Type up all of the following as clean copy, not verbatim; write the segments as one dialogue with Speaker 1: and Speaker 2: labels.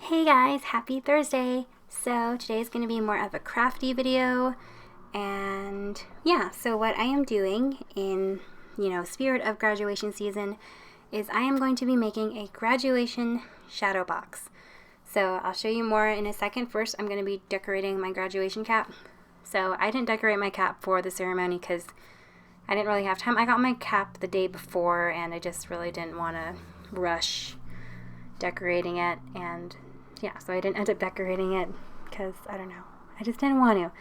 Speaker 1: Hey guys, happy Thursday! So today is going to be more of a crafty video, and yeah, so what I am doing in, spirit of graduation season is I am going to be making a graduation shadow box. So I'll show you more in a second. First, I'm going to be decorating my graduation cap. So I didn't decorate my cap for the ceremony because I didn't really have time. I got my cap the day before and I just really didn't want to rush decorating it, and yeah, so I didn't end up decorating it because, I don't know, I just didn't want to.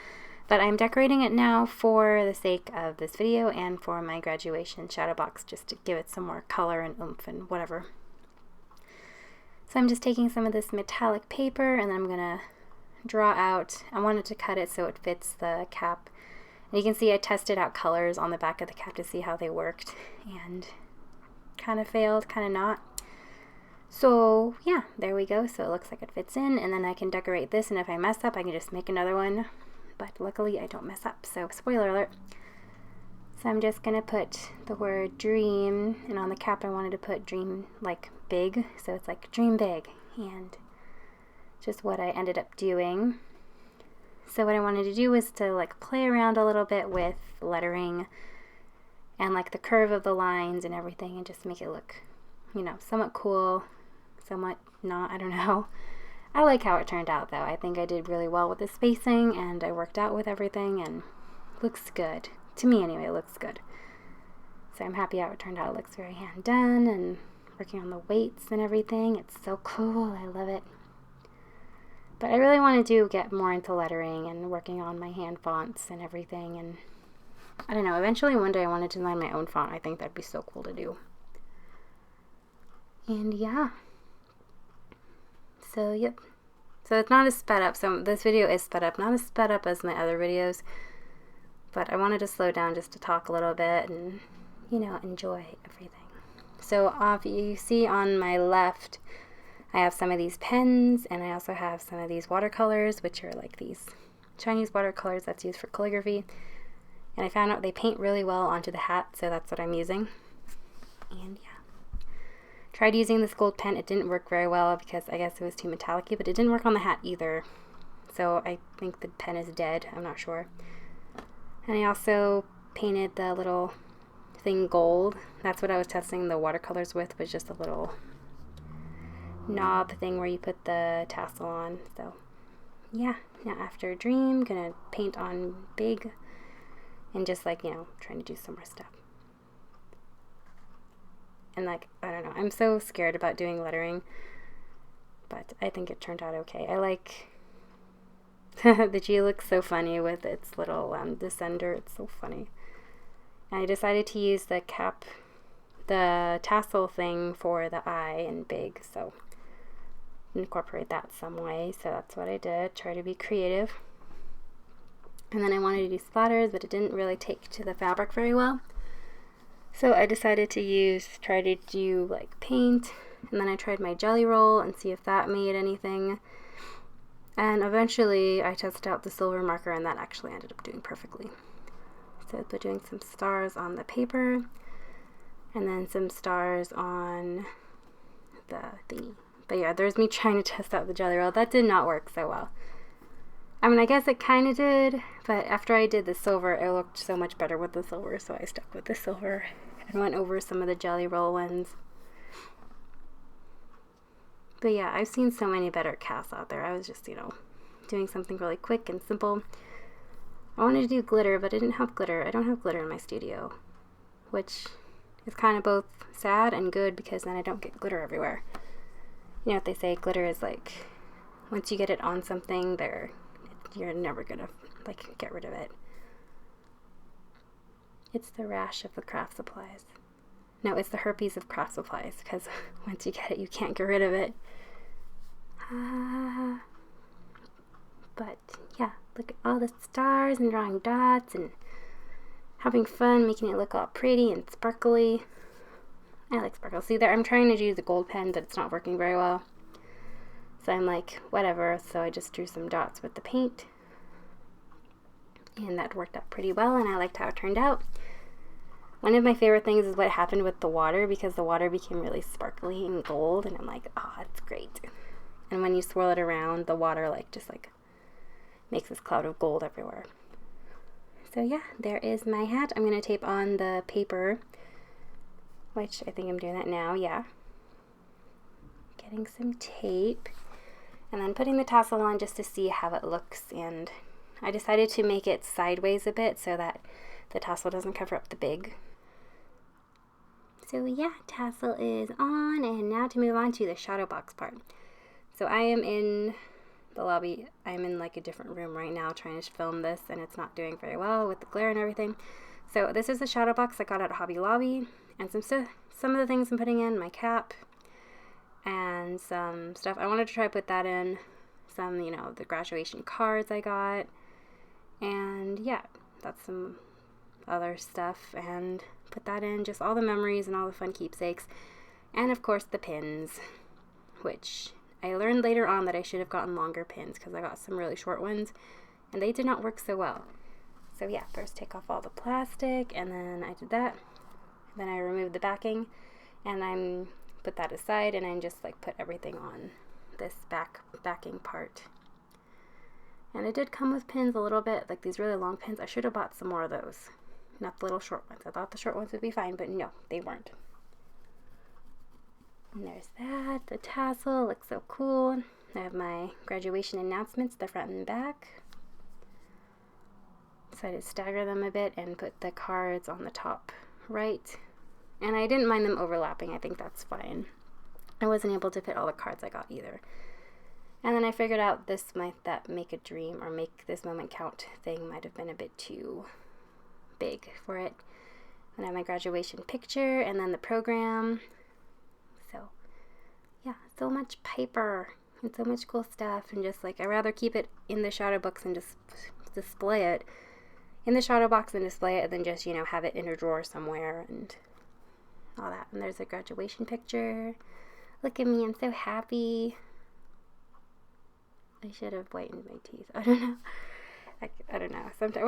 Speaker 1: But I'm decorating it now for the sake of this video and for my graduation shadow box, just to give it some more color and oomph and whatever. So I'm just taking some of this metallic paper and then I'm going to draw out, I wanted to cut it so it fits the cap. And you can see I tested out colors on the back of the cap to see how they worked, and kind of failed, kind of not. So yeah, there we go. So it looks like it fits in, and then I can decorate this, and if I mess up I can just make another one, but luckily I don't mess up, so spoiler alert. So I'm just gonna put the word dream, and on the cap I wanted to put dream like big, so it's like dream big, and just what I ended up doing. So what I wanted to do was to like play around a little bit with lettering and like the curve of the lines and everything, and just make it look, somewhat cool, somewhat not, I don't know. I like how it turned out though. I think I did really well with the spacing and I worked out with everything and looks good. To me anyway, it looks good. So I'm happy how it turned out. It looks very hand done, and working on the weights and everything. It's so cool. I love it. But I really want to get more into lettering and working on my hand fonts and everything, and I don't know, eventually one day I want to design my own font. I think that'd be so cool to do. And yeah. So yep. So it's not as sped up. So this video is sped up. Not as sped up as my other videos. But I wanted to slow down just to talk a little bit and, enjoy everything. So you see on my left, I have some of these pens, and I also have some of these watercolors, which are like these Chinese watercolors that's used for calligraphy. And I found out they paint really well onto the hat, so that's what I'm using. And yeah. Tried using this gold pen. It didn't work very well because I guess it was too metallic-y, but it didn't work on the hat either. So I think the pen is dead. I'm not sure. And I also painted the little thing gold. That's what I was testing the watercolors with, was just a little knob thing where you put the tassel on. So yeah, now after dream, gonna paint on big and just like, trying to do some more stuff. And like, I don't know, I'm so scared about doing lettering, but I think it turned out okay. I like the G looks so funny with its little descender. It's so funny. And I decided to use the tassel thing for the eye and big, so incorporate that some way. So that's what I did, try to be creative. And then I wanted to do splatters, but it didn't really take to the fabric very well. So I decided to try to do like paint, and then I tried my jelly roll and see if that made anything. And eventually I tested out the silver marker, and that actually ended up doing perfectly. So I've been doing some stars on the paper, and then some stars on the thingy. But yeah, there's me trying to test out the jelly roll. That did not work so well. I mean, I guess it kind of did, but after I did the silver, it looked so much better with the silver, so I stuck with the silver and went over some of the jelly roll ones. But yeah, I've seen so many better casts out there. I was just, doing something really quick and simple. I wanted to do glitter, but I didn't have glitter. I don't have glitter in my studio, which is kind of both sad and good because then I don't get glitter everywhere. You know what they say, glitter is like, once you get it on something, you're never gonna get rid of it. It's the rash of the craft supplies. No, it's the herpes of craft supplies, because once you get it, you can't get rid of it. But yeah, look at all the stars and drawing dots and having fun, making it look all pretty and sparkly. I like sparkles. See there, I'm trying to use the gold pen, but it's not working very well. So I'm like, whatever, so I just drew some dots with the paint. And that worked out pretty well, and I liked how it turned out. One of my favorite things is what happened with the water, because the water became really sparkly and gold, and I'm like, oh, that's great. And when you swirl it around, the water just makes this cloud of gold everywhere. So yeah, there is my hat. I'm going to tape on the paper, which I think I'm doing that now, yeah. Getting some tape, and then putting the tassel on just to see how it looks. And I decided to make it sideways a bit so that the tassel doesn't cover up the big. So yeah, tassel is on, and now to move on to the shadow box part. So I am in the lobby. I'm in a different room right now trying to film this, and it's not doing very well with the glare and everything. So this is the shadow box I got at Hobby Lobby, and some of the things I'm putting in, my cap, and some stuff. I wanted to try to put that in, some, the graduation cards I got, and yeah, that's some other stuff, and put that in, just all the memories and all the fun keepsakes, and of course the pins, which I learned later on that I should have gotten longer pins because I got some really short ones and they did not work so well. So yeah, first take off all the plastic, and then I did that. Then I removed the backing, and I put that aside, and I just put everything on this backing part. And it did come with pins a little bit, these really long pins. I should have bought some more of those, not the little short ones. I thought the short ones would be fine, but no, they weren't. And there's that. The tassel looks so cool. I have my graduation announcements, the front and back. Decided to stagger them a bit and put the cards on the top right. And I didn't mind them overlapping. I think that's fine. I wasn't able to fit all the cards I got either. And then I figured out that make a dream or make this moment count thing might have been a bit too big for it. And I have my graduation picture and then the program. So yeah, so much paper and so much cool stuff, and just I'd rather keep it in the shadow box and just display it in the shadow box and display it than just, have it in a drawer somewhere and all that. And there's a graduation picture. Look at me, I'm so happy. I should have whitened my teeth. I don't know. I don't know. Sometimes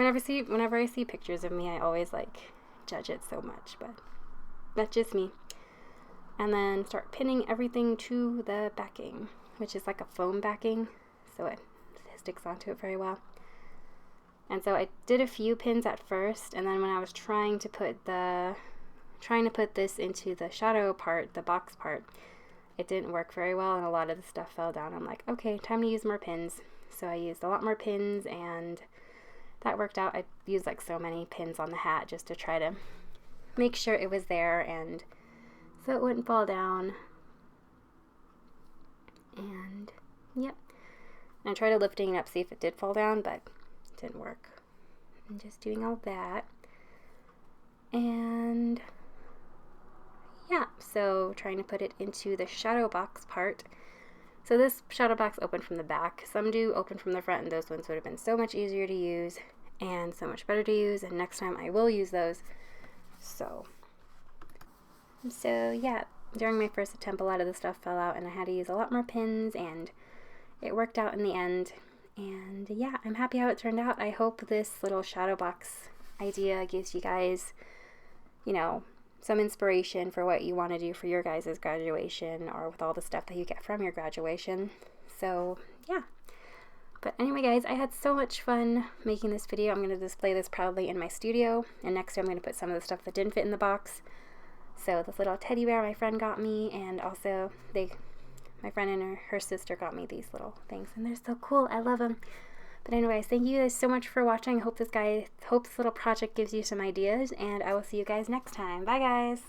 Speaker 1: whenever I see pictures of me, I always judge it so much, but that's just me. And then start pinning everything to the backing, which is a foam backing, so it sticks onto it very well. And so I did a few pins at first, and then when I was trying to put this into the shadow part, the box part, it didn't work very well, and a lot of the stuff fell down. I'm like, okay, time to use more pins. So I used a lot more pins, and that worked out. I used so many pins on the hat just to try to make sure it was there, and so it wouldn't fall down. And yep, and I tried lifting it up, see if it did fall down, but it didn't work. I'm just doing all that. And yeah, so trying to put it into the shadow box part. So this shadow box opened from the back. Some do open from the front, and those ones would have been so much easier to use and so much better to use, and next time I will use those. So yeah, during my first attempt, a lot of the stuff fell out, and I had to use a lot more pins, and it worked out in the end. And yeah, I'm happy how it turned out. I hope this little shadow box idea gives you guys, some inspiration for what you want to do for your guys' graduation, or with all the stuff that you get from your graduation. So yeah. But anyway, guys, I had so much fun making this video. I'm going to display this proudly in my studio, and next I'm going to put some of the stuff that didn't fit in the box. So this little teddy bear my friend got me, and also my friend and her sister got me these little things, and they're so cool. I love them. But anyways, thank you guys so much for watching. I hope this little project gives you some ideas, and I will see you guys next time. Bye, guys.